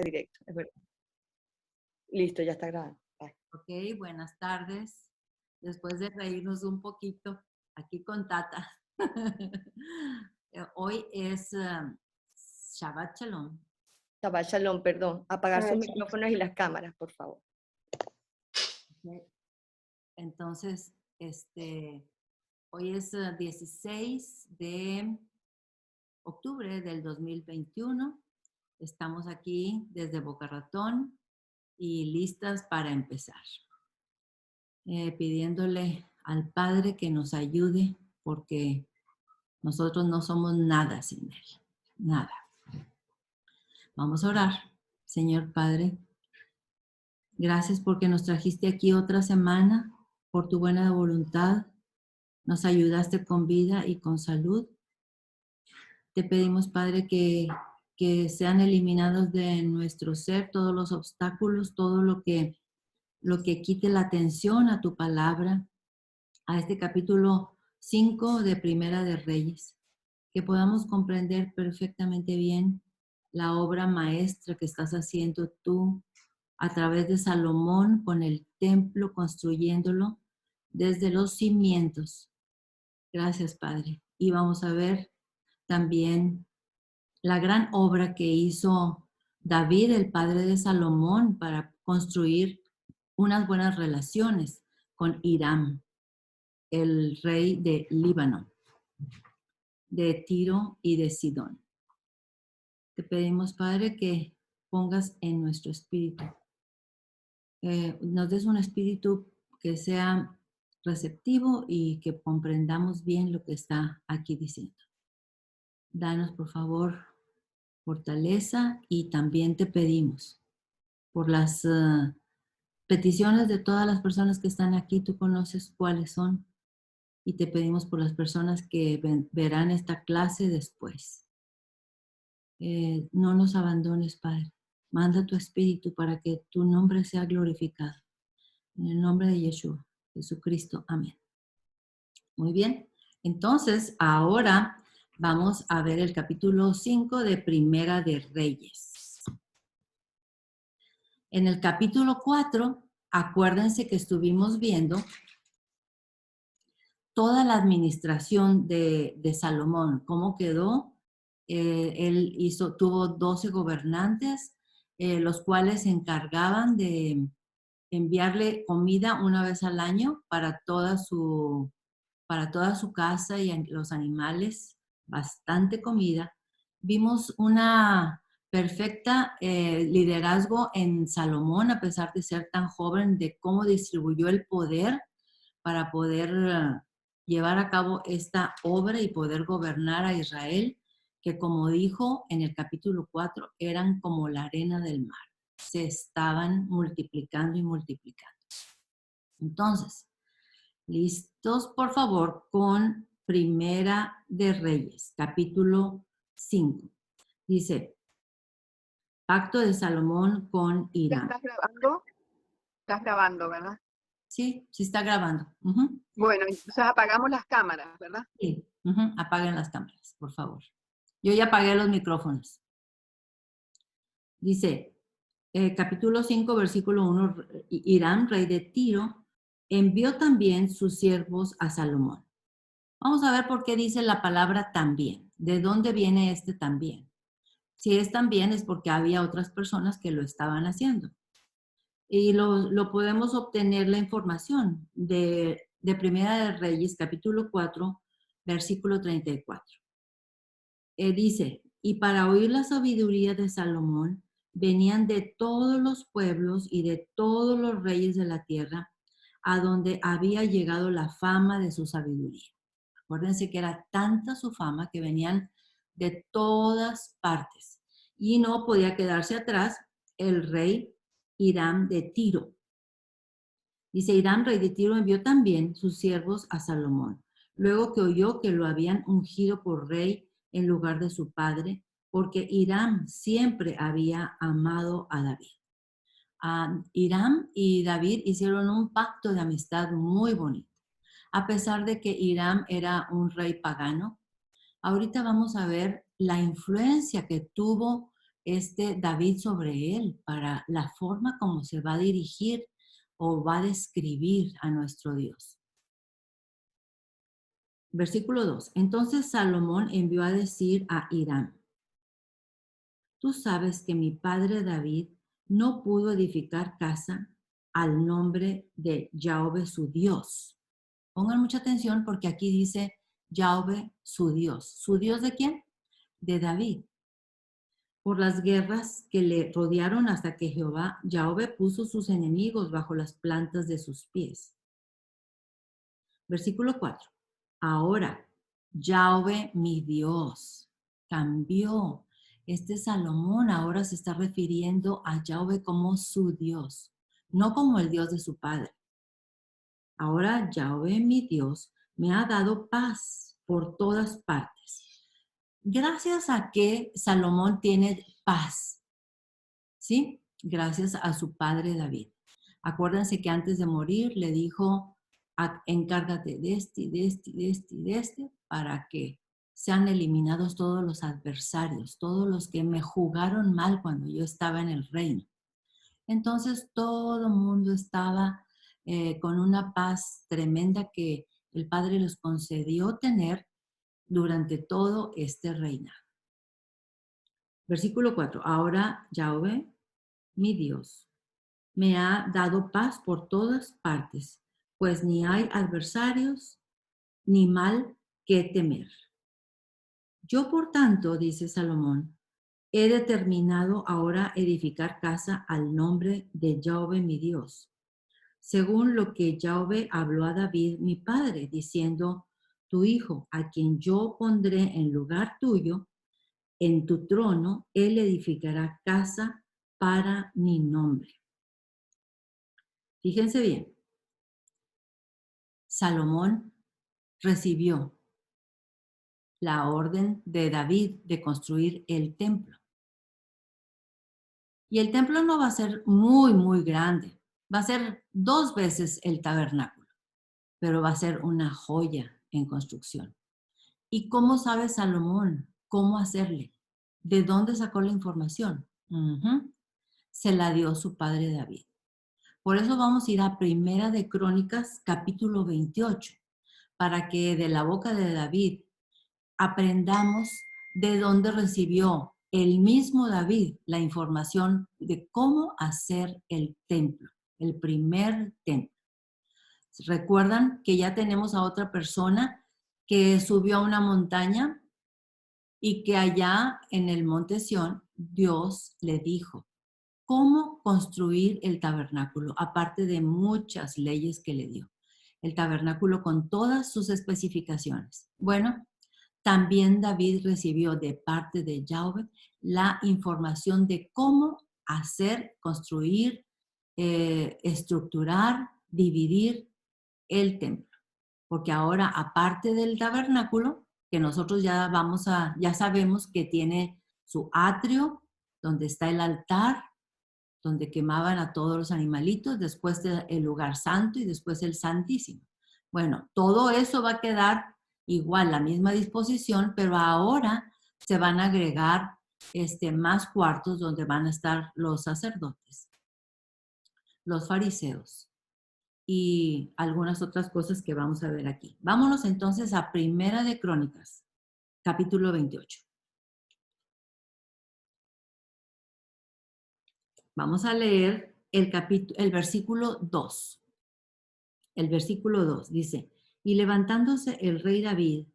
directo, es verdad. Listo, ya está grabando. Bye. Ok, buenas tardes. Después de reírnos un poquito aquí con Tata. Hoy es Shabbat Shalom. Shabbat Shalom, perdón. Apagar sus Shabbat Shalom. micrófonos y las cámaras, por favor. Okay. Entonces, hoy es 16 de octubre del 2021. Estamos aquí desde Boca Ratón y listas para empezar. Pidiéndole al Padre que nos ayude porque nosotros no somos nada sin Él, nada. Vamos a orar. Señor Padre, gracias porque nos trajiste aquí otra semana, por tu buena voluntad, nos ayudaste con vida y con salud. Te pedimos, Padre, que sean eliminados de nuestro ser todos los obstáculos, todo lo que quite la atención a tu palabra, a este capítulo 5 de Primera de Reyes, que podamos comprender perfectamente bien la obra maestra que estás haciendo tú a través de Salomón con el templo, construyéndolo desde los cimientos. Gracias, Padre. Y vamos a ver también la gran obra que hizo David, el padre de Salomón, para construir unas buenas relaciones con Hiram, el rey de Líbano, de Tiro y de Sidón. Te pedimos, Padre, que pongas en nuestro espíritu, nos des un espíritu que sea receptivo y que comprendamos bien lo que está aquí diciendo. Danos, por favor, fortaleza y también te pedimos por las peticiones de todas las personas que están aquí, tú conoces cuáles son, y te pedimos por las personas que verán esta clase después. No nos abandones, Padre. Manda tu espíritu para que tu nombre sea glorificado. En el nombre de Yeshua, Jesucristo. Amén. Muy bien. Entonces, ahora vamos a ver el capítulo 5 de Primera de Reyes. En el capítulo 4, acuérdense que estuvimos viendo toda la administración de Salomón, cómo quedó. Él tuvo 12 gobernantes, los cuales se encargaban de enviarle comida una vez al año para toda su casa y los animales, bastante comida. Vimos una perfecta liderazgo en Salomón, a pesar de ser tan joven, de cómo distribuyó el poder para poder llevar a cabo esta obra y poder gobernar a Israel, que como dijo en el capítulo 4, eran como la arena del mar. Se estaban multiplicando y multiplicando. Entonces, listos, por favor, con Primera de Reyes, capítulo 5. Dice, pacto de Salomón con Hiram. ¿Estás grabando? Estás grabando, ¿verdad? Sí, sí está grabando. Bueno, entonces apagamos las cámaras, ¿verdad? Sí, apaguen las cámaras, por favor. Yo ya apagué los micrófonos. Dice, capítulo 5, versículo 1, Hiram, rey de Tiro, envió también sus siervos a Salomón. Vamos a ver por qué dice la palabra también. ¿De dónde viene este también? Si es también es porque había otras personas que lo estaban haciendo. Y lo podemos obtener la información de Primera de Reyes, capítulo 4, versículo 34. Dice, y para oír la sabiduría de Salomón, venían de todos los pueblos y de todos los reyes de la tierra, a donde había llegado la fama de su sabiduría. Acuérdense que era tanta su fama que venían de todas partes. Y no podía quedarse atrás el rey Hiram de Tiro. Dice, Hiram, rey de Tiro, envió también sus siervos a Salomón, luego que oyó que lo habían ungido por rey en lugar de su padre, porque Hiram siempre había amado a David. Hiram y David hicieron un pacto de amistad muy bonito. A pesar de que Hiram era un rey pagano, ahorita vamos a ver la influencia que tuvo David sobre él para la forma como se va a dirigir o va a describir a nuestro Dios. Versículo 2. Entonces Salomón envió a decir a Hiram: tú sabes que mi padre David no pudo edificar casa al nombre de Yahweh su Dios. Pongan mucha atención porque aquí dice Yahweh su Dios. ¿Su Dios de quién? De David. Por las guerras que le rodearon hasta que Jehová, Yahweh, puso sus enemigos bajo las plantas de sus pies. Versículo 4. Ahora, Yahweh mi Dios cambió. Salomón ahora se está refiriendo a Yahweh como su Dios, no como el Dios de su padre. Ahora Yahweh mi Dios me ha dado paz por todas partes. Gracias a que Salomón tiene paz, ¿sí? Gracias a su padre David. Acuérdense que antes de morir le dijo: encárgate de este, para que sean eliminados todos los adversarios, todos los que me jugaron mal cuando yo estaba en el reino. Entonces todo el mundo estaba con una paz tremenda que el Padre les concedió tener durante todo este reinado. Versículo 4. Ahora Yahweh, mi Dios, me ha dado paz por todas partes, pues ni hay adversarios ni mal que temer. Yo, por tanto, dice Salomón, he determinado ahora edificar casa al nombre de Yahweh mi Dios, según lo que Yahweh habló a David mi padre, diciendo: tu hijo, a quien yo pondré en lugar tuyo, en tu trono, él edificará casa para mi nombre. Fíjense bien, Salomón recibió la orden de David de construir el templo. Y el templo no va a ser muy, muy grande. Va a ser 2 veces el tabernáculo, pero va a ser una joya en construcción. ¿Y cómo sabe Salomón cómo hacerle? ¿De dónde sacó la información? Se la dio su padre David. Por eso vamos a ir a Primera de Crónicas, capítulo 28, para que de la boca de David aprendamos de dónde recibió el mismo David la información de cómo hacer el templo, el primer templo. ¿Recuerdan que ya tenemos a otra persona que subió a una montaña y que allá en el monte Sión Dios le dijo cómo construir el tabernáculo, aparte de muchas leyes que le dio? El tabernáculo con todas sus especificaciones. Bueno, también David recibió de parte de Yahweh la información de cómo hacer, construir, estructurar, dividir el templo. Porque ahora, aparte del tabernáculo, que nosotros ya sabemos que tiene su atrio, donde está el altar, donde quemaban a todos los animalitos, después el lugar santo y después el santísimo. Bueno, todo eso va a quedar igual, la misma disposición, pero ahora se van a agregar más cuartos donde van a estar los sacerdotes, los fariseos y algunas otras cosas que vamos a ver aquí. Vámonos entonces a Primera de Crónicas, capítulo 28. Vamos a leer el versículo 2. El versículo 2 dice: y levantándose el rey David,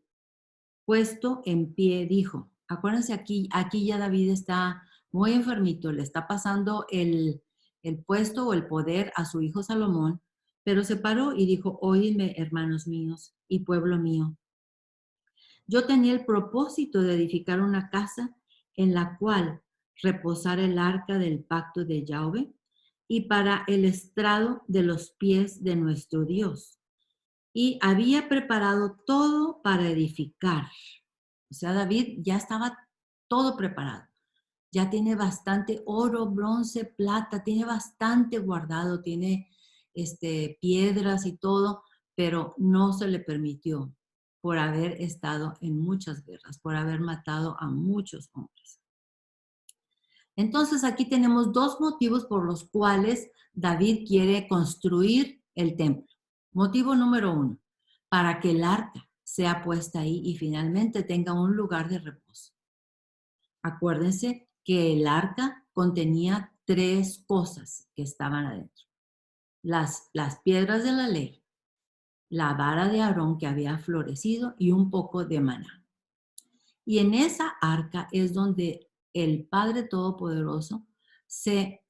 puesto en pie, dijo. Acuérdense, aquí ya David está muy enfermito, le está pasando el puesto o el poder a su hijo Salomón, pero se paró y dijo: oídme, hermanos míos y pueblo mío. Yo tenía el propósito de edificar una casa en la cual reposara el arca del pacto de Yahweh y para el estrado de los pies de nuestro Dios. Y había preparado todo para edificar. O sea, David ya estaba todo preparado. Ya tiene bastante oro, bronce, plata, tiene bastante guardado, tiene piedras y todo, pero no se le permitió por haber estado en muchas guerras, por haber matado a muchos hombres. Entonces aquí tenemos dos motivos por los cuales David quiere construir el templo. Motivo número 1, para que el arca sea puesta ahí y finalmente tenga un lugar de reposo. Acuérdense que el arca contenía 3 cosas que estaban adentro. Las piedras de la ley, la vara de Aarón que había florecido y un poco de maná. Y en esa arca es donde el Padre Todopoderoso se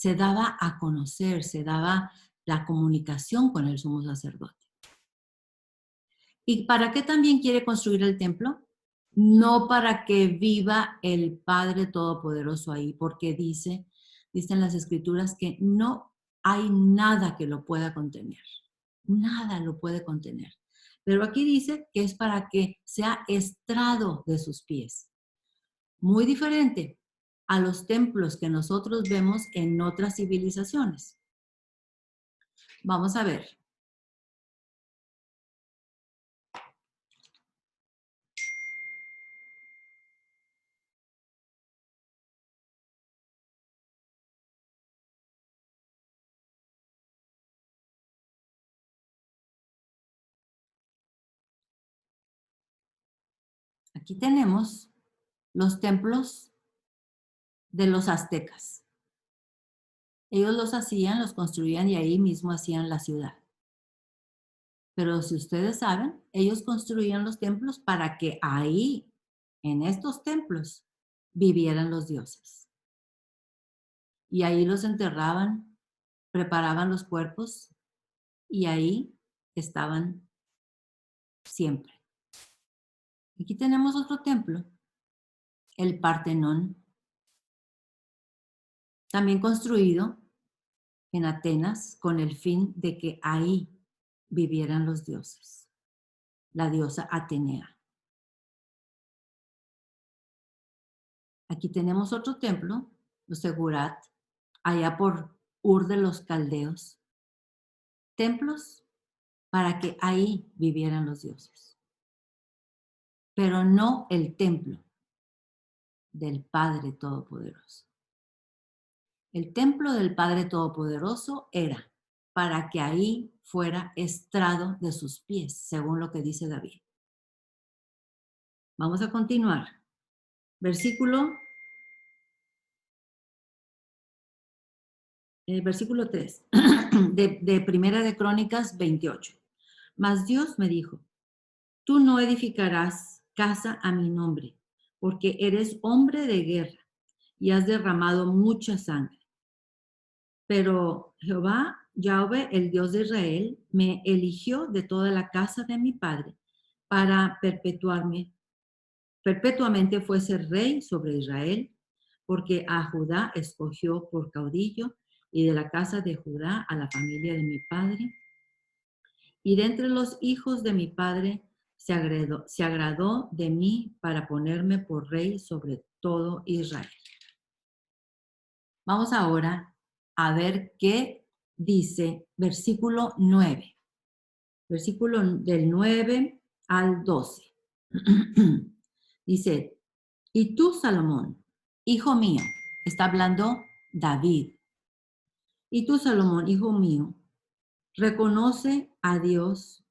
daba a conocer, se daba la comunicación con el sumo sacerdote. ¿Y para qué también quiere construir el templo? No para que viva el Padre Todopoderoso ahí, porque dicen las Escrituras que no hay nada que lo pueda contener. Nada lo puede contener. Pero aquí dice que es para que sea estrado de sus pies. Muy diferente a los templos que nosotros vemos en otras civilizaciones. Vamos a ver. Aquí tenemos los templos de los aztecas. Ellos los hacían, los construían y ahí mismo hacían la ciudad. Pero si ustedes saben, ellos construían los templos para que ahí, en estos templos, vivieran los dioses. Y ahí los enterraban, preparaban los cuerpos y ahí estaban siempre. Aquí tenemos otro templo, el Partenón, también construido en Atenas con el fin de que ahí vivieran los dioses, la diosa Atenea. Aquí tenemos otro templo, los Segurat, allá por Ur de los Caldeos. Templos para que ahí vivieran los dioses, pero no el templo del Padre Todopoderoso. El templo del Padre Todopoderoso era para que ahí fuera estrado de sus pies, según lo que dice David. Vamos a continuar. Versículo 3 de Primera de Crónicas 28. Mas Dios me dijo, tú no edificarás casa a mi nombre, porque eres hombre de guerra y has derramado mucha sangre. Pero Jehová, Yahweh, el Dios de Israel, me eligió de toda la casa de mi padre para perpetuamente fuese rey sobre Israel, porque a Judá escogió por caudillo y de la casa de Judá a la familia de mi padre. Y de entre los hijos de mi padre se agradó de mí para ponerme por rey sobre todo Israel. Vamos ahora a ver qué dice versículo 9. Versículo del 9 al 12. Dice, y tú, Salomón, hijo mío, está hablando David. Y tú, Salomón, hijo mío, reconoce a Dios,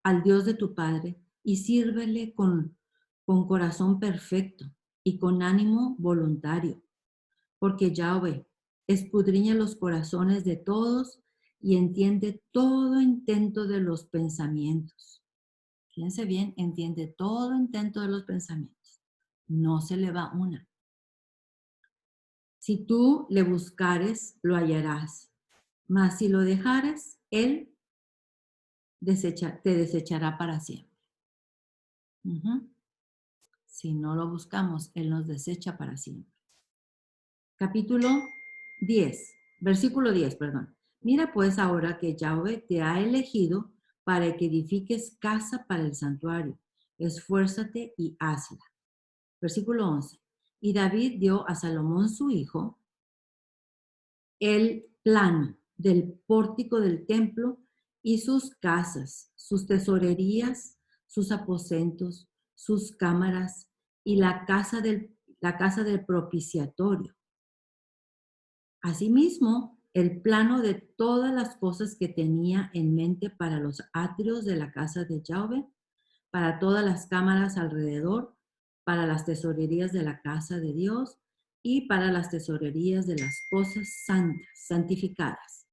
al Dios de tu Padre, y sírvele con corazón perfecto y con ánimo voluntario, porque Yahweh escudriña los corazones de todos y entiende todo intento de los pensamientos. Fíjense bien, entiende todo intento de los pensamientos. No se le va una. Si tú le buscares, lo hallarás. Mas si lo dejares, él te desechará para siempre. Si no lo buscamos, él nos desecha para siempre. Capítulo 10, versículo 10, perdón. Mira pues ahora que Yahweh te ha elegido para que edifiques casa para el santuario. Esfuérzate y hazla. Versículo 11. Y David dio a Salomón su hijo el plano del pórtico del templo y sus casas, sus tesorerías, sus aposentos, sus cámaras y la casa del la casa del propiciatorio. Asimismo, el plano de todas las cosas que tenía en mente para los atrios de la casa de Yahweh, para todas las cámaras alrededor, para las tesorerías de la casa de Dios y para las tesorerías de las cosas santas, santificadas.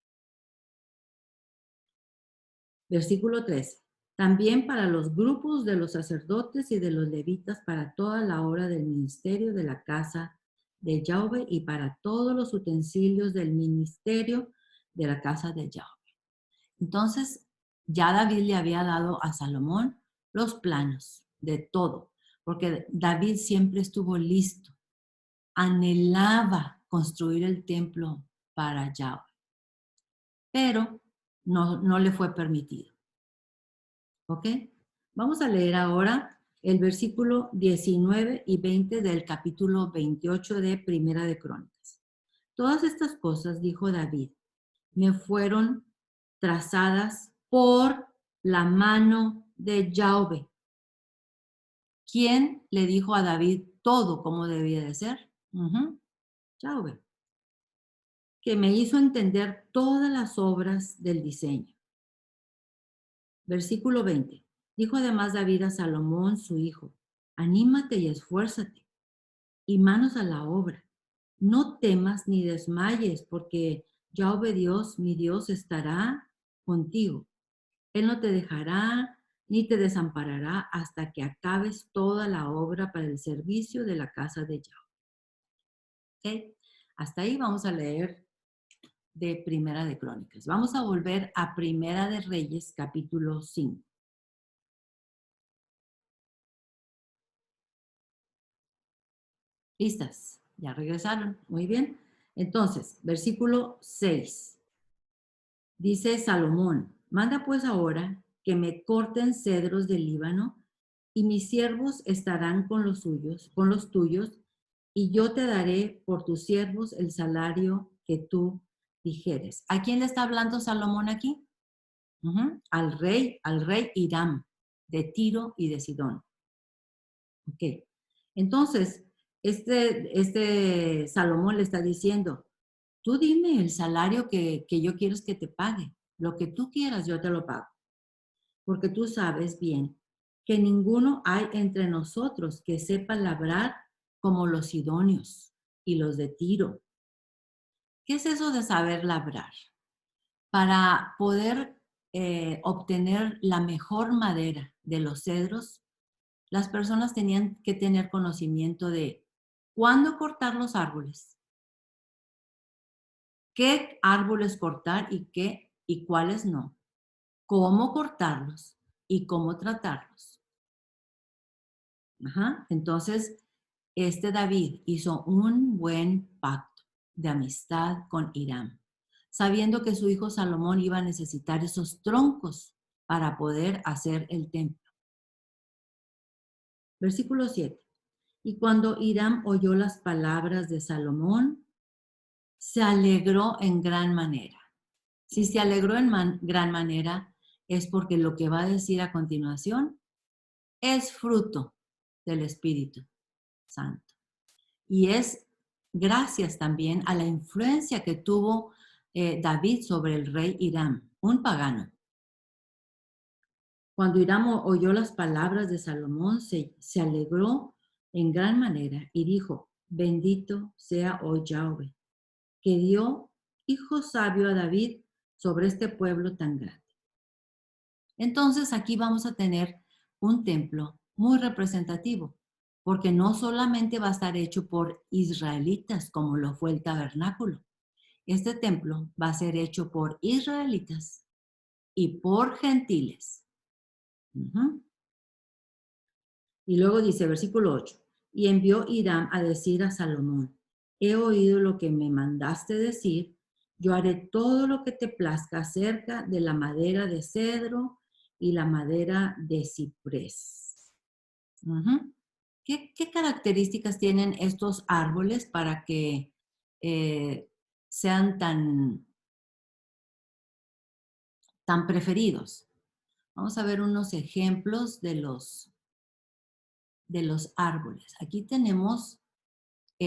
Versículo 13. También para los grupos de los sacerdotes y de los levitas, para toda la obra del ministerio de la casa de Yahweh y para todos los utensilios del ministerio de la casa de Yahweh. Entonces, ya David le había dado a Salomón los planos de todo, porque David siempre estuvo listo, anhelaba construir el templo para Yahweh, pero no le fue permitido. ¿Ok? Vamos a leer ahora el versículo 19 y 20 del capítulo 28 de Primera de Crónicas. Todas estas cosas, dijo David, me fueron trazadas por la mano de Yahweh. ¿Quién le dijo a David todo como debía de ser? Yahweh, que me hizo entender todas las obras del diseño. Versículo 20. Dijo además David a Salomón, su hijo, anímate y esfuérzate, y manos a la obra. No temas ni desmayes, porque Yahweh Dios, mi Dios, estará contigo. Él no te dejará ni te desamparará hasta que acabes toda la obra para el servicio de la casa de Yahweh. ¿Okay? Hasta ahí vamos a leer de Primera de Crónicas. Vamos a volver a Primera de Reyes, capítulo 5. ¿Listas? Ya regresaron. Muy bien. Entonces, versículo 6. Dice Salomón, manda pues ahora que me corten cedros del Líbano y mis siervos estarán con los suyos, con los tuyos, y yo te daré por tus siervos el salario que tú dijeres. ¿A quién le está hablando Salomón aquí? Al rey Hiram, de Tiro y de Sidón. Ok. Entonces, este Salomón le está diciendo, tú dime el salario que yo quiero que te pague. Lo que tú quieras, yo te lo pago. Porque tú sabes bien que ninguno hay entre nosotros que sepa labrar como los sidonios y los de Tiro. ¿Qué es eso de saber labrar? Para poder obtener la mejor madera de los cedros, las personas tenían que tener conocimiento de cuándo cortar los árboles, qué árboles cortar y cuáles no, cómo cortarlos y cómo tratarlos. Entonces, David hizo un buen pacto de amistad con Hiram, sabiendo que su hijo Salomón iba a necesitar esos troncos para poder hacer el templo. Versículo 7. Y cuando Hiram oyó las palabras de Salomón, se alegró en gran manera. Si se alegró en gran manera, es porque lo que va a decir a continuación es fruto del Espíritu Santo. Y es gracias también a la influencia que tuvo David sobre el rey Hiram, un pagano. Cuando Hiram oyó las palabras de Salomón, se alegró en gran manera y dijo, bendito sea hoy Yahweh, que dio hijo sabio a David sobre este pueblo tan grande. Entonces aquí vamos a tener un templo muy representativo, porque no solamente va a estar hecho por israelitas como lo fue el tabernáculo. Este templo va a ser hecho por israelitas y por gentiles. Y luego dice, versículo 8, y envió Hiram a decir a Salomón, he oído lo que me mandaste decir, yo haré todo lo que te plazca acerca de la madera de cedro y la madera de ciprés. ¿Qué características tienen estos árboles para que sean tan preferidos? Vamos a ver unos ejemplos de los árboles. Aquí tenemos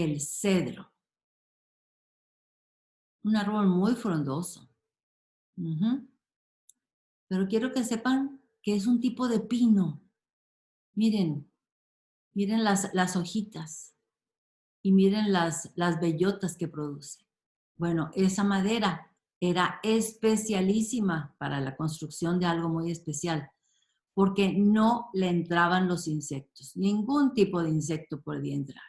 el cedro. Un árbol muy frondoso. Ujú. Pero quiero que sepan que es un tipo de pino. Miren, miren las hojitas y miren las bellotas que produce. Bueno, esa madera era especialísima para la construcción de algo muy especial, porque no le entraban los insectos. Ningún tipo de insecto podía entrar.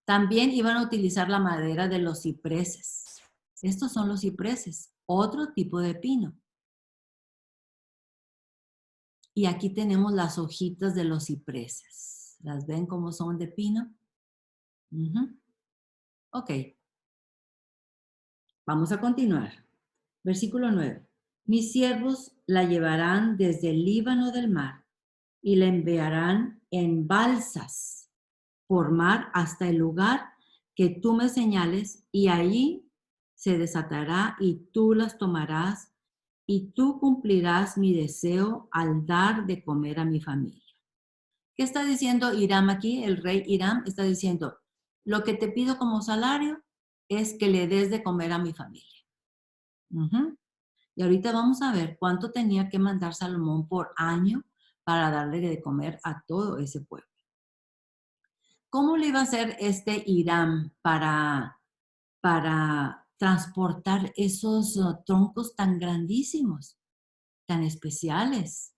También iban a utilizar la madera de los cipreses. Estos son los cipreses, otro tipo de pino. Y aquí tenemos las hojitas de los cipreses. ¿Las ven cómo son de pino? Uh-huh. Ok. Vamos a continuar. Versículo 9. Mis siervos la llevarán desde el Líbano del mar y la enviarán en balsas por mar hasta el lugar que tú me señales, y allí se desatará y tú las tomarás y tú cumplirás mi deseo al dar de comer a mi familia. ¿Qué está diciendo Hiram aquí? El rey Hiram está diciendo, lo que te pido como salario es que le des de comer a mi familia. Uh-huh. Y ahorita vamos a ver cuánto tenía que mandar Salomón por año para darle de comer a todo ese pueblo. ¿Cómo le iba a hacer este Hiram para transportar esos troncos tan grandísimos, tan especiales?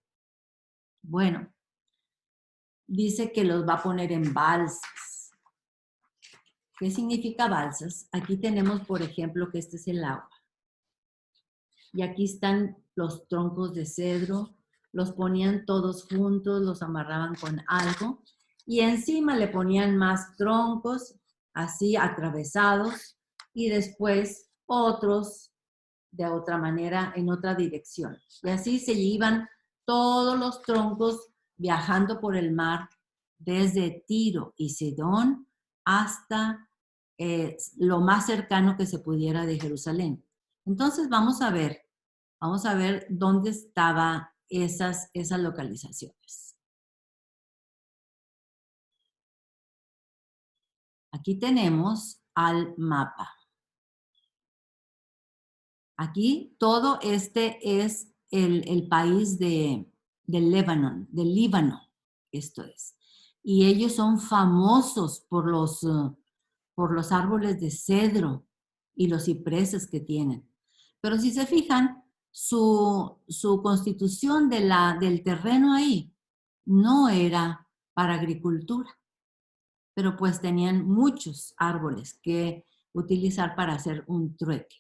Bueno, dice que los va a poner en balsas. ¿Qué significa balsas? Aquí tenemos, por ejemplo, que este es el agua. Y aquí están los troncos de cedro, los ponían todos juntos, los amarraban con algo y encima le ponían más troncos así atravesados y después otros de otra manera en otra dirección. Y así se iban todos los troncos viajando por el mar desde Tiro y Sidón hasta lo más cercano que se pudiera de Jerusalén. Entonces vamos a ver dónde estaban esas localizaciones. Aquí tenemos al mapa. Aquí todo este es el país del Líbano, esto es. Y ellos son famosos por los árboles de cedro y los cipreses que tienen. Pero si se fijan, su constitución del terreno ahí no era para agricultura, pero pues tenían muchos árboles que utilizar para hacer un trueque.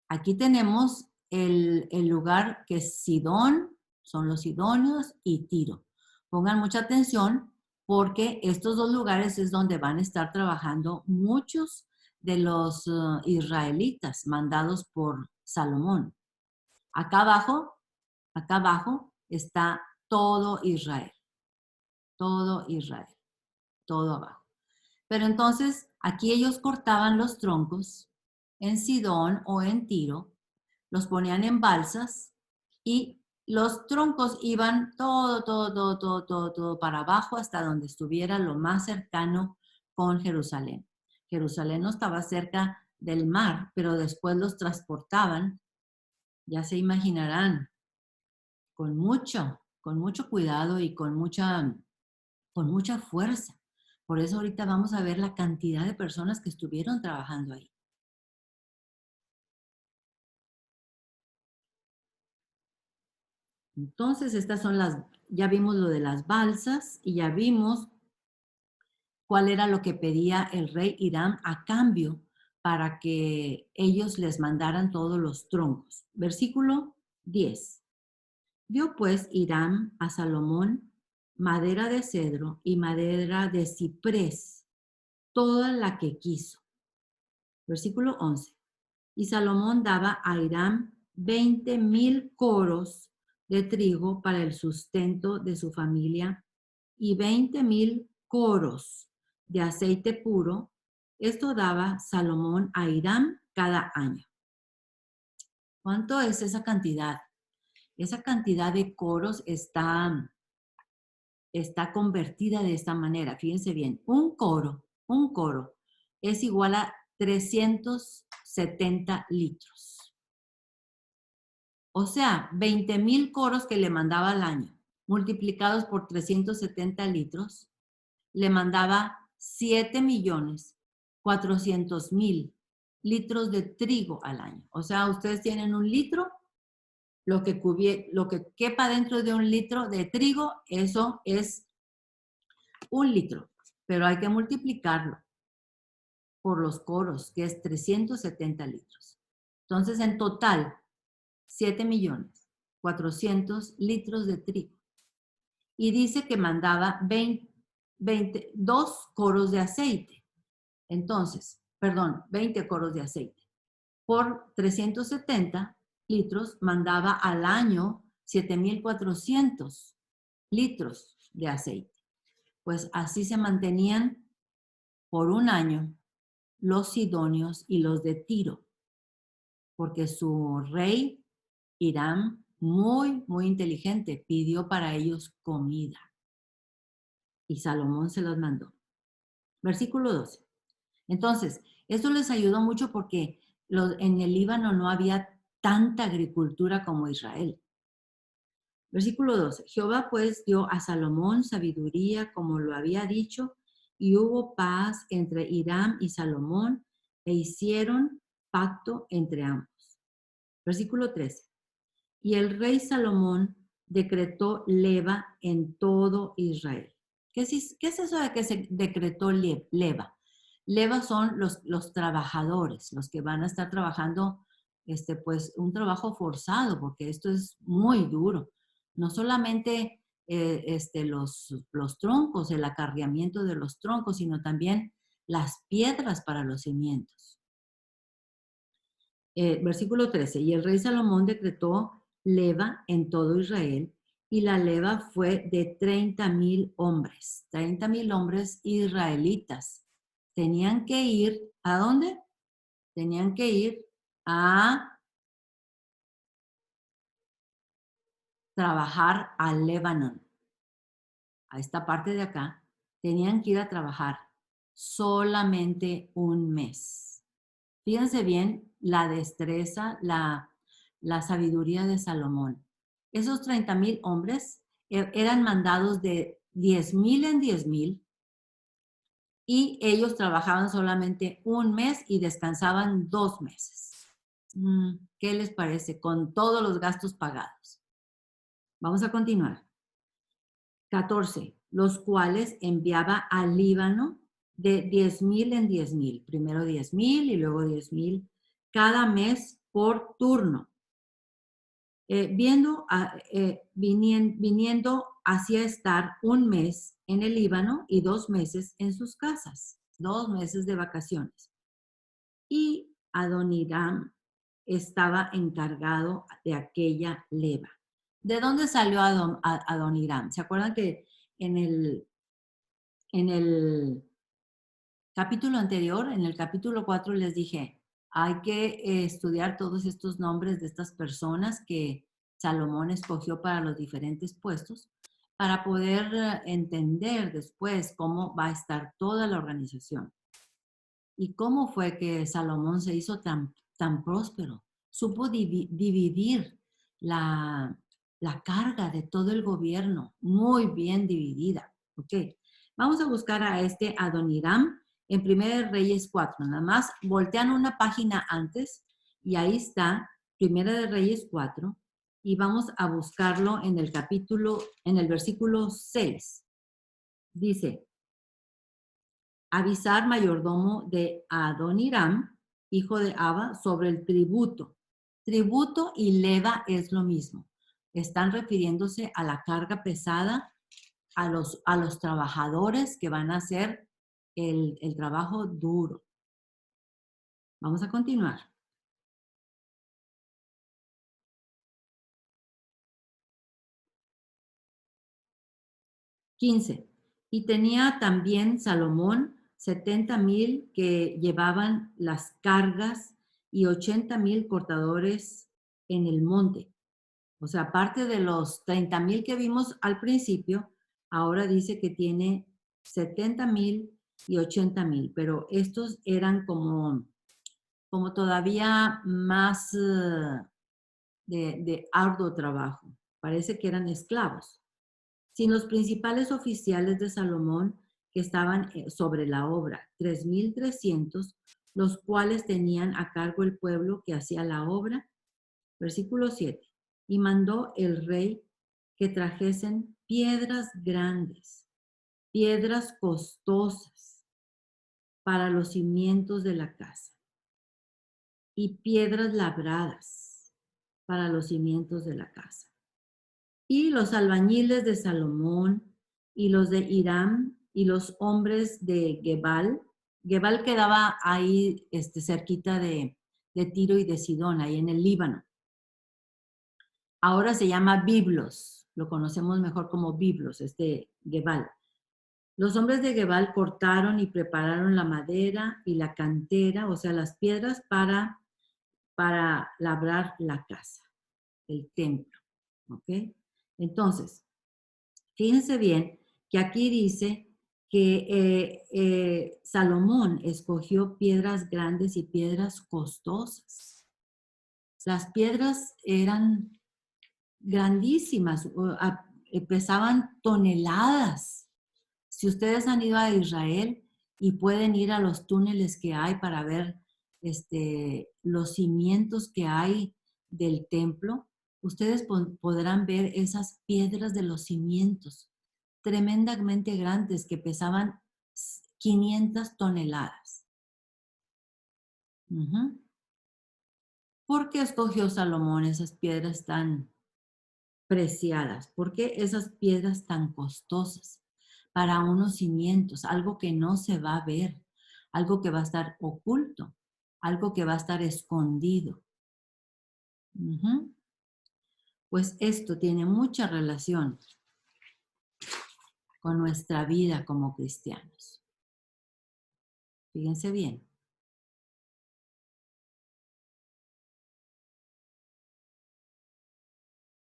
Aquí tenemos el lugar que es Sidón, son los sidonios, y Tiro. Pongan mucha atención porque estos dos lugares es donde van a estar trabajando muchos de los israelitas mandados por Salomón. Acá abajo está todo Israel, todo abajo. Pero entonces aquí ellos cortaban los troncos en Sidón o en Tiro, los ponían en balsas y los troncos iban todo para abajo hasta donde estuviera lo más cercano con Jerusalén. Jerusalén no estaba cerca del mar, pero después los transportaban, ya se imaginarán, con mucho cuidado y con mucha fuerza. Por eso ahorita vamos a ver la cantidad de personas que estuvieron trabajando ahí. Entonces, ya vimos lo de las balsas y ya vimos cuál era lo que pedía el rey Hiram a cambio para que ellos les mandaran todos los troncos. Versículo 10. Dio pues Hiram a Salomón madera de cedro y madera de ciprés, toda la que quiso. Versículo 11. Y Salomón daba a Hiram 20,000 coros de trigo para el sustento de su familia y 20,000 coros de aceite puro. Esto daba Salomón a Hiram cada año. ¿Cuánto es esa cantidad? Esa cantidad de coros está está convertida de esta manera. Fíjense bien, un coro es igual a 370 litros. O sea, 20,000 coros que le mandaba al año, multiplicados por 370 litros, le mandaba 7,400,000 litros de trigo al año. O sea, ustedes tienen un litro, lo que quepa dentro de un litro de trigo, eso es un litro, pero hay que multiplicarlo por los coros, que es 370 litros. Entonces, en total, 7,400,000 litros de trigo. Y dice que mandaba 2 coros de aceite. Entonces, perdón, 20 coros de aceite. Por 370 litros mandaba al año 7,400 litros de aceite. Pues así se mantenían por un año los sidonios y los de Tiro, porque su rey, Hiram, muy, muy inteligente, pidió para ellos comida. Y Salomón se los mandó. Versículo 12. Entonces, esto les ayudó mucho porque en el Líbano no había tanta agricultura como Israel. Versículo 12. Jehová pues dio a Salomón sabiduría como lo había dicho, y hubo paz entre Hiram y Salomón, e hicieron pacto entre ambos. Versículo 13. Y el rey Salomón decretó leva en todo Israel. ¿Qué es eso de que se decretó leva? Leva son los trabajadores, los que van a estar trabajando, pues un trabajo forzado, porque esto es muy duro. No solamente los troncos, el acarreamiento de los troncos, sino también las piedras para los cimientos. Versículo 13. Y el rey Salomón decretó leva en todo Israel, y la leva fue de 30,000 hombres. 30,000 hombres israelitas. Tenían que ir, ¿a dónde? Tenían que ir a trabajar al Líbano, a esta parte de acá. Tenían que ir a trabajar solamente un mes. Fíjense bien la destreza, la sabiduría de Salomón. Esos 30,000 hombres eran mandados de 10,000 en 10,000, y ellos trabajaban solamente un mes y descansaban 2 meses. ¿Qué les parece? Con todos los gastos pagados. Vamos a continuar. 14. Los cuales enviaba al Líbano de 10,000 en 10,000. Primero 10,000 y luego 10,000 cada mes por turno. Viniendo hacia estar un mes en el Líbano y 2 meses en sus casas. 2 meses de vacaciones. Y Adoniram estaba encargado de aquella leva. ¿De dónde salió Adoniram? ¿Se acuerdan que en el capítulo anterior, en el capítulo 4, les dije, hay que estudiar todos estos nombres de estas personas que Salomón escogió para los diferentes puestos, para poder entender después cómo va a estar toda la organización? ¿Y cómo fue que Salomón se hizo tan próspero? Supo dividir la carga de todo el gobierno, muy bien dividida. Ok, vamos a buscar a este Adoniram en 1 Reyes 4. Nada más voltean una página antes y ahí está 1 Reyes 4, y vamos a buscarlo en el versículo 6. Dice: avisar mayordomo de Adoniram, hijo de Abba, sobre el tributo. Tributo y leva es lo mismo. Están refiriéndose a la carga pesada, a los trabajadores que van a hacer el trabajo duro. Vamos a continuar. $15. Y tenía también Salomón 70,000 que llevaban las cargas y 80,000 cortadores en el monte. O sea, aparte de los 30,000 que vimos al principio, ahora dice que tiene 70,000 y 80,000, pero estos eran como todavía más de arduo trabajo. Parece que eran esclavos. Sin los principales oficiales de Salomón que estaban sobre la obra, 3,300, los cuales tenían a cargo el pueblo que hacía la obra. Versículo 7. Y mandó el rey que trajesen piedras grandes, piedras costosas para los cimientos de la casa y piedras labradas para los cimientos de la casa. Y los albañiles de Salomón y los de Hiram y los hombres de Gebal. Gebal quedaba ahí cerquita de Tiro y de Sidón, ahí en el Líbano. Ahora se llama Biblos, lo conocemos mejor como Biblos, Gebal. Los hombres de Gebal cortaron y prepararon la madera y la cantera, o sea, las piedras para labrar la casa, el templo, ¿ok? Entonces, fíjense bien que aquí dice que Salomón escogió piedras grandes y piedras costosas. Las piedras eran grandísimas, pesaban toneladas. Si ustedes han ido a Israel y pueden ir a los túneles que hay para ver los cimientos que hay del templo, ustedes podrán ver esas piedras de los cimientos tremendamente grandes que pesaban 500 toneladas. ¿Por qué escogió Salomón esas piedras tan preciadas? ¿Por qué esas piedras tan costosas para unos cimientos? Algo que no se va a ver, algo que va a estar oculto, algo que va a estar escondido. Pues esto tiene mucha relación con nuestra vida como cristianos. Fíjense bien.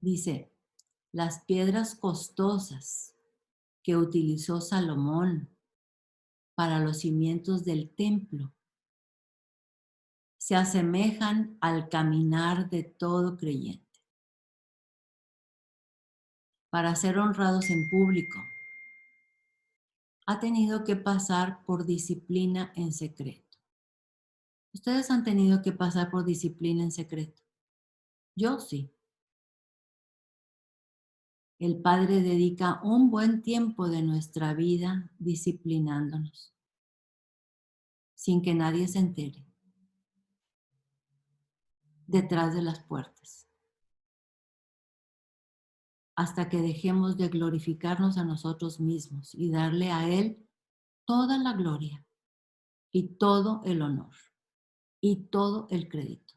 Dice, las piedras costosas que utilizó Salomón para los cimientos del templo se asemejan al caminar de todo creyente. Para ser honrados en público, ha tenido que pasar por disciplina en secreto. ¿Ustedes han tenido que pasar por disciplina en secreto? Yo sí. El Padre dedica un buen tiempo de nuestra vida disciplinándonos, sin que nadie se entere, detrás de las puertas, hasta que dejemos de glorificarnos a nosotros mismos y darle a Él toda la gloria y todo el honor y todo el crédito.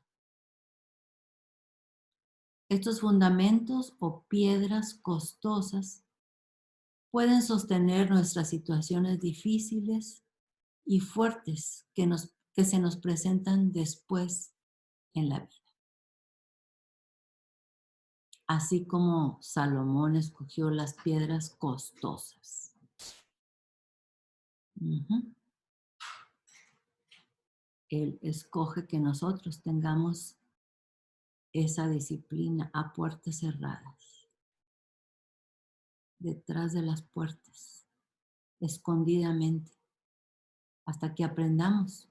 Estos fundamentos o piedras costosas pueden sostener nuestras situaciones difíciles y fuertes que se nos presentan después en la vida. Así como Salomón escogió las piedras costosas. Él escoge que nosotros tengamos esa disciplina a puertas cerradas, detrás de las puertas, escondidamente, hasta que aprendamos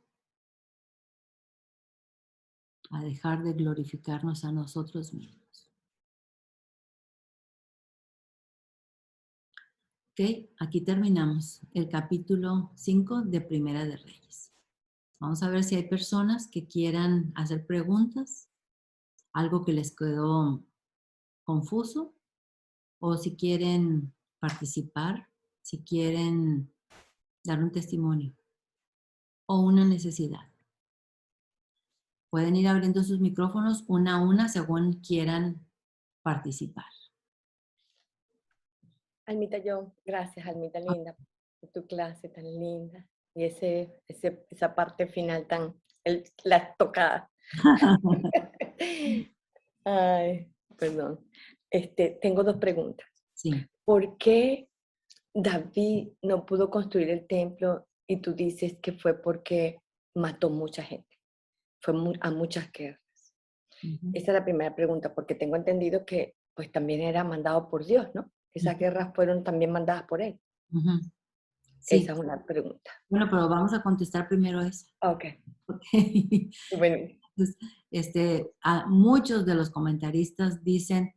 a dejar de glorificarnos a nosotros mismos. Ok, aquí terminamos el capítulo 5 de Primera de Reyes. Vamos a ver si hay personas que quieran hacer preguntas, algo que les quedó confuso, o si quieren participar, si quieren dar un testimonio o una necesidad. Pueden ir abriendo sus micrófonos una a una según quieran participar. Almita, gracias, Almita linda, por tu clase tan linda y esa parte final la tocada. Ay, perdón. Tengo dos preguntas. Sí. ¿Por qué David no pudo construir el templo y tú dices que fue porque mató mucha gente, fue a muchas guerras. Ujú, Esa es la primera pregunta, porque tengo entendido que pues también era mandado por Dios, ¿no? Esas ujú, guerras fueron también mandadas por él. ujú. Esa Sí, es una pregunta. bueno, pero vamos a contestar primero eso. Ok, ¿Ok? bueno, Entonces, a muchos de los comentaristas dicen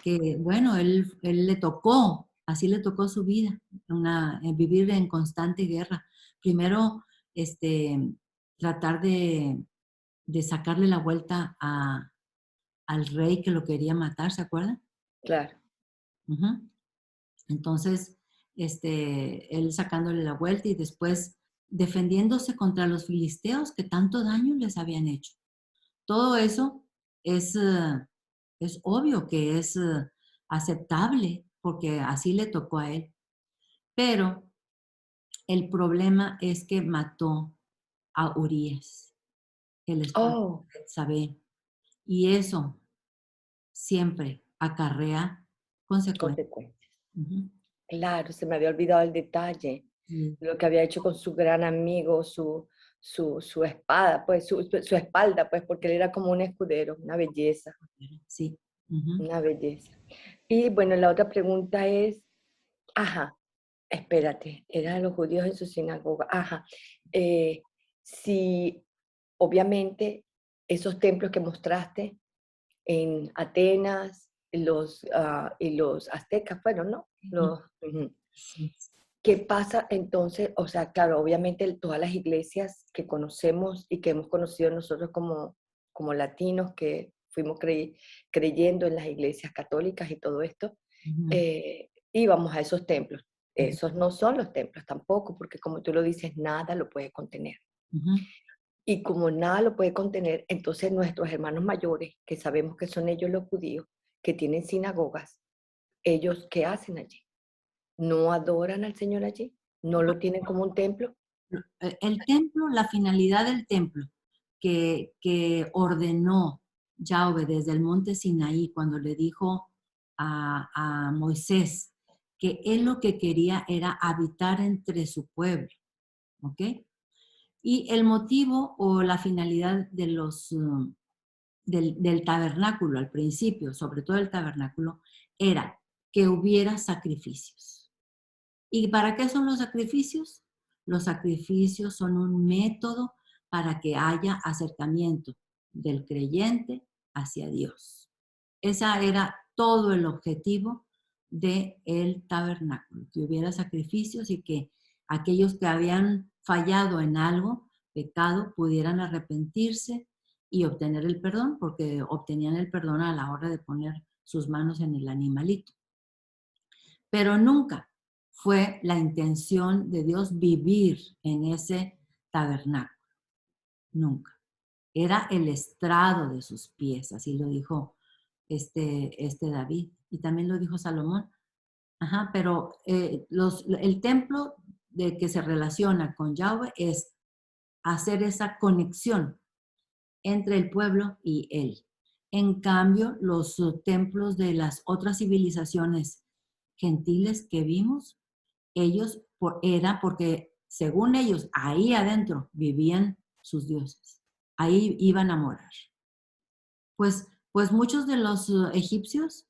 que, bueno, él le tocó, así le tocó su vida, vivir en constante guerra. Primero, tratar de sacarle la vuelta al rey que lo quería matar, ¿se acuerdan? claro. Ujú. Entonces, él sacándole la vuelta y después defendiéndose contra los filisteos que tanto daño les habían hecho. Todo eso es, es obvio que es aceptable porque así le tocó a él. Pero el problema es que mató a Urias, el esposo Oh, de Betsabé, y eso siempre acarrea consecuencias. consecuencias. Ujú. Claro, se me había olvidado el detalle. Sí, Lo que había hecho con su gran amigo, su espada, pues su espalda, pues porque él era como un escudero, sí. Ujú. una belleza. Y bueno, la otra pregunta es, ajá, espérate, eran los judíos en su sinagoga, ajá, si obviamente esos templos que mostraste en Atenas, y los aztecas fueron, ¿no? Ujú. Ujú. Sí. ¿Qué pasa entonces? O sea, claro, obviamente todas las iglesias que conocemos y que hemos conocido nosotros como latinos, que fuimos creyendo en las iglesias católicas y todo esto, Ujú. íbamos a esos templos. Ujú. Esos no son los templos tampoco, porque como tú lo dices, nada lo puede contener. Ujú. Y como nada lo puede contener, entonces nuestros hermanos mayores, que sabemos que son ellos los judíos, que tienen sinagogas, ellos, ¿qué hacen allí? ¿No adoran al Señor allí? ¿No lo tienen como un templo? El templo, la finalidad del templo que ordenó Yahweh desde el monte Sinaí cuando le dijo a Moisés que él lo que quería era habitar entre su pueblo, ¿ok? Y el motivo o la finalidad del tabernáculo al principio, sobre todo el tabernáculo, era que hubiera sacrificios. ¿Y para qué son los sacrificios? Los sacrificios son un método para que haya acercamiento del creyente hacia Dios. Ese era todo el objetivo del tabernáculo, que hubiera sacrificios y que aquellos que habían fallado en algo, pecado, pudieran arrepentirse y obtener el perdón, porque obtenían el perdón a la hora de poner sus manos en el animalito. Pero nunca fue la intención de Dios vivir en ese tabernáculo, nunca. Era el estrado de sus pies, así lo dijo David, y también lo dijo Salomón. Ajá, pero el templo de que se relaciona con Yahweh es hacer esa conexión entre el pueblo y él. En cambio, los templos de las otras civilizaciones gentiles que vimos, ellos era porque, según ellos, ahí adentro vivían sus dioses, ahí iban a morar. Pues muchos de los egipcios,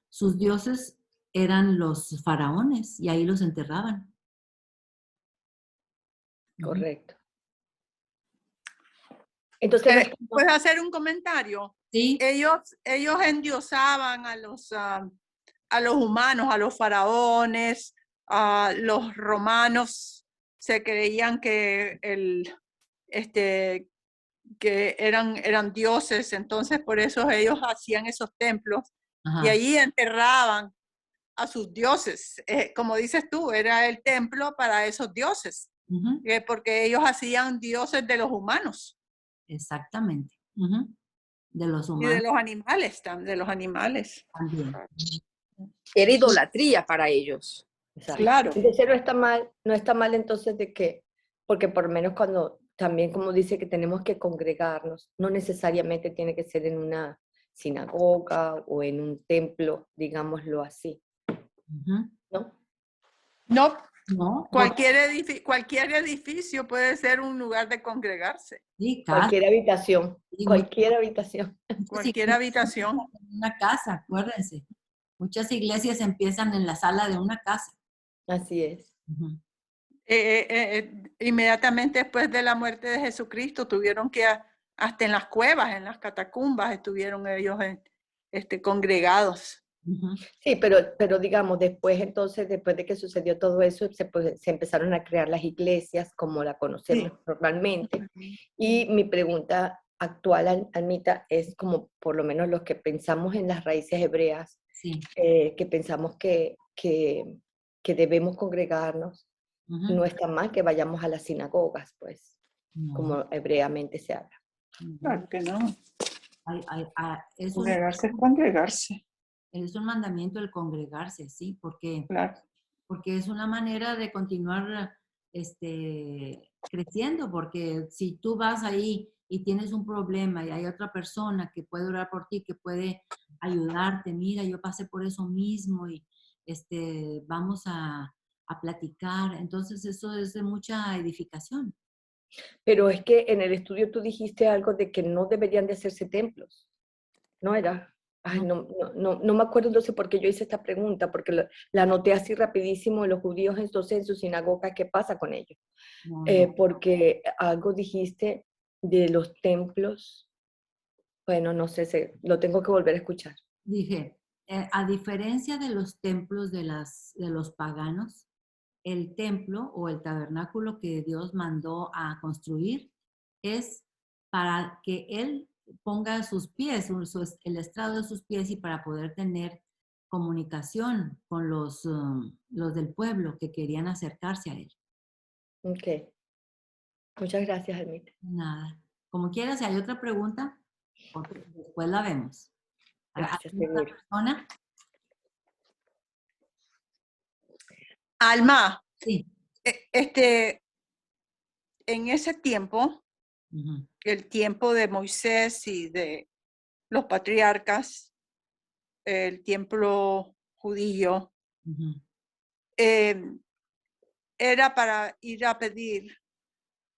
sus dioses eran los faraones y ahí los enterraban. Ujú. Correcto. Entonces no ¿Puedes estamos, hacer un comentario? Sí. Ellos endiosaban a los humanos, a los faraones, a los romanos. Se creían que que eran dioses, entonces por eso ellos hacían esos templos y Ajá. allí enterraban a sus dioses. Como dices tú, era el templo para esos dioses, Ujú. porque ellos hacían dioses de los humanos Exactamente. Ujú. De los y de humanos los animales, de los animales. también. Era idolatría para ellos. exacto. Claro. Entonces no está mal entonces de que, porque por lo menos cuando también como dice que tenemos que congregarnos, no necesariamente tiene que ser en una sinagoga o en un templo, digámoslo así, Ujú. ¿no? No, No, cualquier edificio puede ser un lugar de congregarse. sí, casa. Cualquier habitación, Sí, cualquier habitación. muchas Cualquier iglesias habitación. empiezan en una casa, acuérdense. Muchas iglesias empiezan en la sala de una casa. Así es. Ujú. Inmediatamente después de la muerte de Jesucristo tuvieron que hasta en las cuevas, en las catacumbas, estuvieron ellos congregados. Ujú. Sí, pero digamos, después entonces, después de que sucedió todo eso, se empezaron a crear las iglesias como la conocemos normalmente. Y mi pregunta actual, Almita, es como por lo menos los que pensamos en las raíces hebreas, Sí. que pensamos que debemos congregarnos, Ujú. no está mal que vayamos a las sinagogas, pues, No, como hebreamente se habla. no. Claro que no. Es Congregarse es congregarse. un mandamiento el congregarse, sí, porque Claro. es una manera de continuar creciendo, porque si tú vas ahí y tienes un problema y hay otra persona que puede orar por ti, que puede ayudarte, mira, yo pasé por eso mismo y vamos a platicar, entonces eso es de mucha edificación. Pero es que en el estudio tú dijiste algo de que no deberían de hacerse templos, ¿no era? Ay, no me acuerdo entonces por qué yo hice esta pregunta, porque la anoté así rapidísimo, los judíos entonces en su sinagoga, ¿qué pasa con ellos? No. Porque algo dijiste de los templos, bueno, no sé, lo tengo que volver a escuchar. Dije, a diferencia de los templos de los paganos, el templo o el tabernáculo que Dios mandó a construir es para que Él ponga sus pies, el estrado de sus pies y para poder tener comunicación con los del pueblo que querían acercarse a Él. Ok, muchas gracias, Almita. Nada. Como quieras, si hay otra pregunta, porque después la vemos. Gracias, ¿Hay otra seguro. persona? Alma, Sí. en ese tiempo, Ujú, el tiempo de Moisés y de los patriarcas, el templo judío, ujú, era para ir a pedir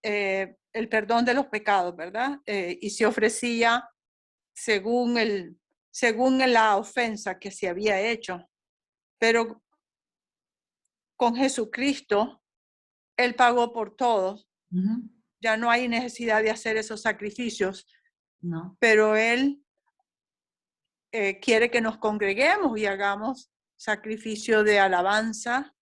el perdón de los pecados, ¿verdad? Y se ofrecía según la ofensa que se había hecho. Pero con Jesucristo, Él pagó por todo. ujú. Ya no hay necesidad de hacer esos sacrificios, No. pero Él quiere que nos congreguemos y hagamos sacrificio de alabanza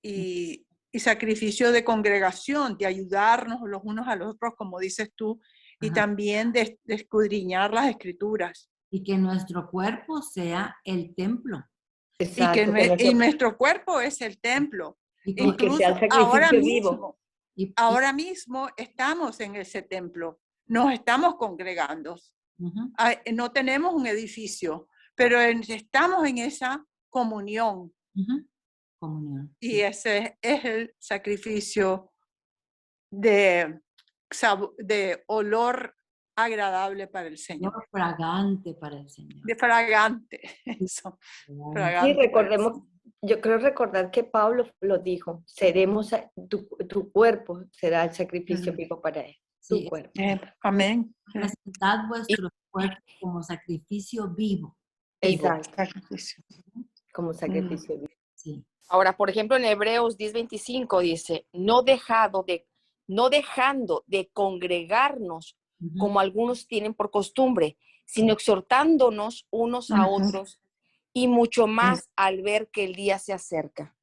y sacrificio de congregación, de ayudarnos los unos a los otros, como dices tú, y Ajá. también de escudriñar las escrituras. Y que nuestro cuerpo sea el templo. Exacto, Y nuestro cuerpo es el templo. Y y que sea el Incluso ahora sacrificio vivo. mismo estamos en ese templo, nos estamos congregando. Ujú, No tenemos un edificio, pero estamos en esa comunión ujú. Comunión. y Sí. ese es el sacrificio de olor agradable para el Señor, Olor fragante para el Señor. de fragante, Sí. eso, Sí, fragante para el recordemos, Señor. yo creo recordar que Pablo lo dijo, seremos, tu cuerpo será el sacrificio vivo para él, tu Sí. cuerpo. Amén. Presentad vuestros cuerpos como sacrificio vivo. Vivo. Exacto, Sacrificio. como sacrificio vivo. Sí. Ahora, por ejemplo, en Hebreos 10:25 dice, no dejando de congregarnos Ujú. como algunos tienen por costumbre, sino exhortándonos unos a otros y mucho más al ver que el día se acerca.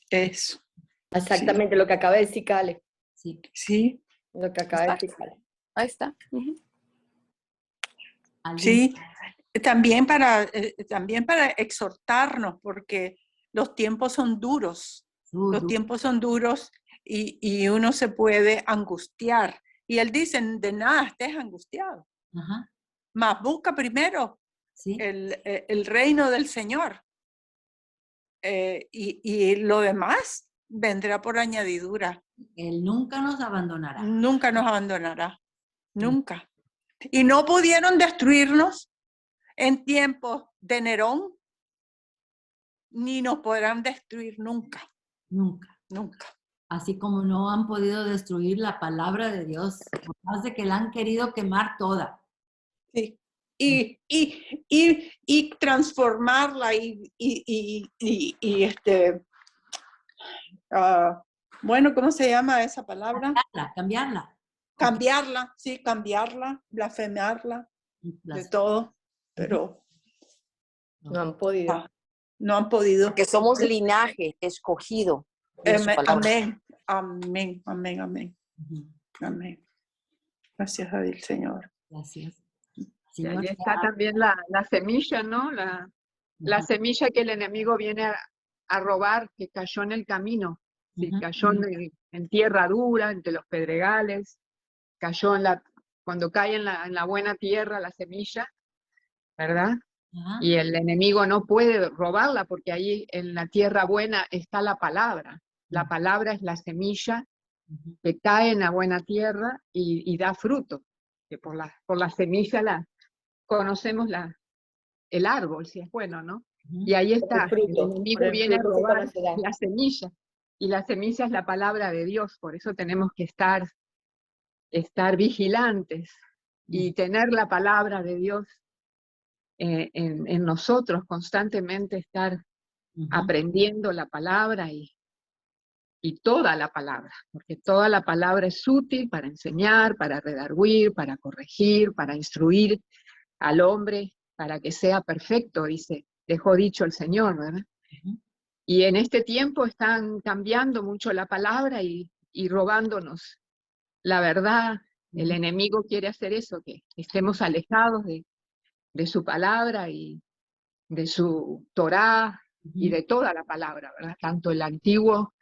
Eso. Exactamente lo que acaba de decir Cale, Sí. Sí, lo que acaba de decir Exacto. Cale. Ahí está. Ujú. ¿Alguien? sí. También para exhortarnos, porque los tiempos son duros. Los tiempos son duros y uno se puede angustiar. Y él dice, de nada estés angustiado, Ajá. mas busca primero Sí. el reino del Señor. Y lo demás vendrá por añadidura. Él nunca nos abandonará. Nunca nos abandonará, nunca. Y no pudieron destruirnos en tiempos de Nerón, ni nos podrán destruir nunca, Nunca. nunca. Así como no han podido destruir la palabra de Dios, por más de que la han querido quemar toda. Sí. Y transformarla bueno, ¿cómo se llama esa palabra? Cambiarla. Cambiarla, sí, cambiarla, blasfemarla, de todo, pero No han podido. no han podido. Que somos linaje escogido de su palabra. Amén, amén, amén, amén, Ujú. amén. Gracias a Dios, Señor. Gracias. Y Señor, ahí está también la semilla, ¿no? La semilla que el enemigo viene a robar, que cayó en el camino. Sí, Ujú, cayó en tierra dura, entre los pedregales, cayó cuando cae en la buena tierra la semilla, ¿verdad? ajá, Y el enemigo no puede robarla porque ahí en la tierra buena está la palabra. La palabra es la semilla ujú, que cae en la buena tierra y da fruto. Que por la semilla conocemos el árbol, si es bueno, ¿no? ujú. Y ahí Por el está, el fruto. enemigo Por el viene a fruto se robar conocerá. la semilla. Y la semilla es la palabra de Dios, por eso tenemos que estar vigilantes y tener la palabra de Dios en nosotros, constantemente estar Ujú. aprendiendo la palabra y toda la palabra, porque toda la palabra es útil para enseñar, para redarguir, para corregir, para instruir al hombre, para que sea perfecto, dejó dicho el Señor, ¿verdad? Ujú. Y en este tiempo están cambiando mucho la palabra y robándonos la verdad. El Ujú. enemigo quiere hacer eso, que estemos alejados de su palabra y de su Torá y Ujú. de toda la palabra, ¿verdad? Tanto el Antiguo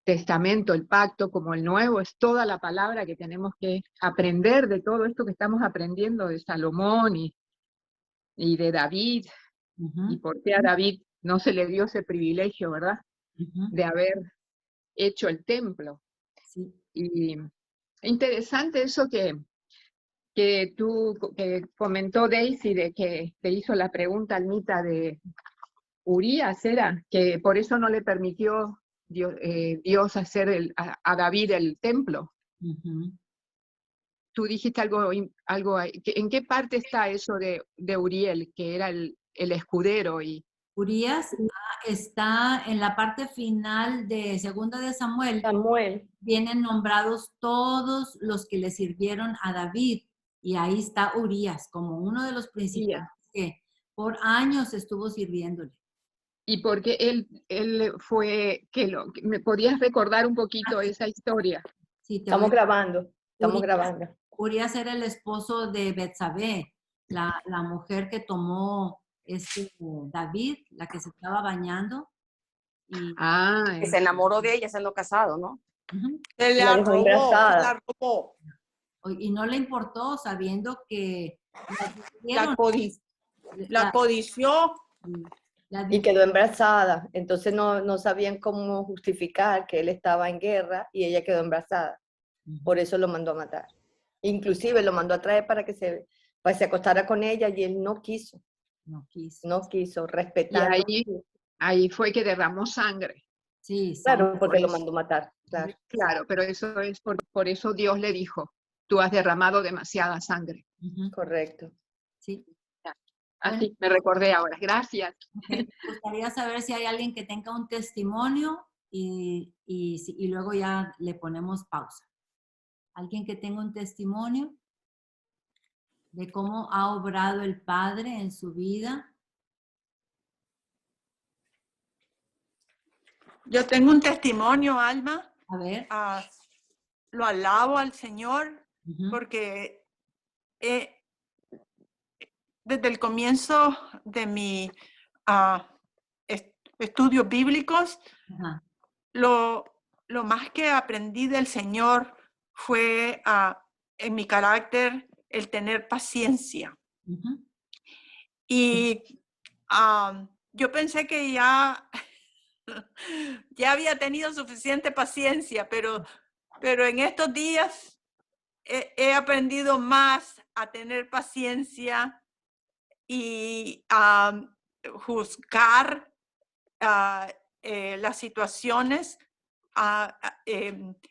Testamento, el Pacto, como el Nuevo, es toda la palabra que tenemos que aprender de todo esto que estamos aprendiendo de Salomón y de David, y Ujú. por qué a David no se le dio ese privilegio, ¿verdad? Ujú. De haber hecho el templo. Sí. Y interesante eso que comentó Daisy, de que te hizo la pregunta, Almita, de Urías, era, que por eso no le permitió Dios hacer a David el templo. Ujú. Tú dijiste algo ahí. ¿En qué parte está eso de Uriel, que era el escudero? Urías está en la parte final de Segunda de Samuel. Samuel. Vienen nombrados todos los que le sirvieron a David y ahí está Urías como uno de los principales que por años estuvo sirviéndole. Y porque él fue, ¿me podías recordar un poquito esa historia? Sí, te Estamos voy- grabando. Estamos Urías, grabando. Urías era el esposo de Betsabé, la mujer que tomó David, la que se estaba bañando. Y, Que se enamoró de ella siendo casado, ¿no? ujú, Se Y la dejó embarazada. la robó, y no le importó sabiendo que la la, advirtieron, la codició. la Y quedó embarazada. Entonces no sabían cómo justificar que él estaba en guerra y ella quedó embarazada. Por eso lo mandó a matar. Inclusive lo mandó a traer para que se acostara con ella y él no quiso. no quiso. No quiso, Y respetando. ahí fue que derramó sangre. Sí, Claro, porque lo eso. mandó matar. Claro. Claro, pero eso es por eso Dios le dijo, tú has derramado demasiada sangre. Ujú, Correcto. sí. Así, me recordé ahora. Gracias. Me gustaría saber si hay alguien que tenga un testimonio y luego ya le ponemos pausa. Alguien que tenga un testimonio de cómo ha obrado el Padre en su vida. Yo tengo un testimonio, Alma. A ver. Lo alabo al Señor Ujú. porque desde el comienzo de mis estudios bíblicos, Ajá. lo más que aprendí del Señor fue en mi carácter el tener paciencia. Ujú. Y yo pensé que ya había tenido suficiente paciencia, pero en estos días he aprendido más a tener paciencia y a juzgar las situaciones,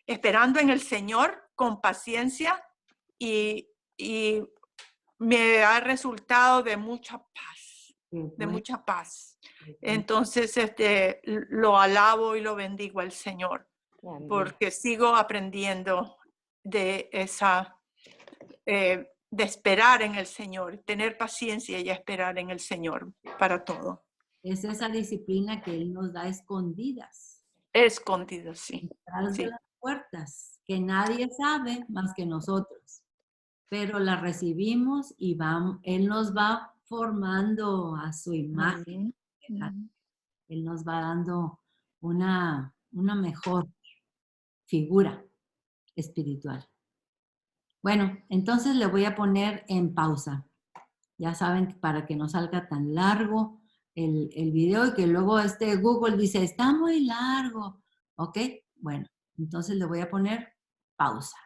esperando en el Señor con paciencia y me ha resultado de mucha paz, de mucha paz. Entonces, lo alabo y lo bendigo al Señor, porque sigo aprendiendo de esa, de esperar en el Señor, tener paciencia y esperar en el Señor para todo. Es esa disciplina que Él nos da escondidas. Escondido, sí. Detrás de Sí. las puertas, que nadie sabe más que nosotros. Pero la recibimos y Él nos va formando a su imagen. Él nos va dando una mejor figura espiritual. Bueno, entonces le voy a poner en pausa. Ya saben, para que no salga tan largo el video y que luego Google dice, está muy largo. ¿Ok? Bueno, entonces le voy a poner pausa.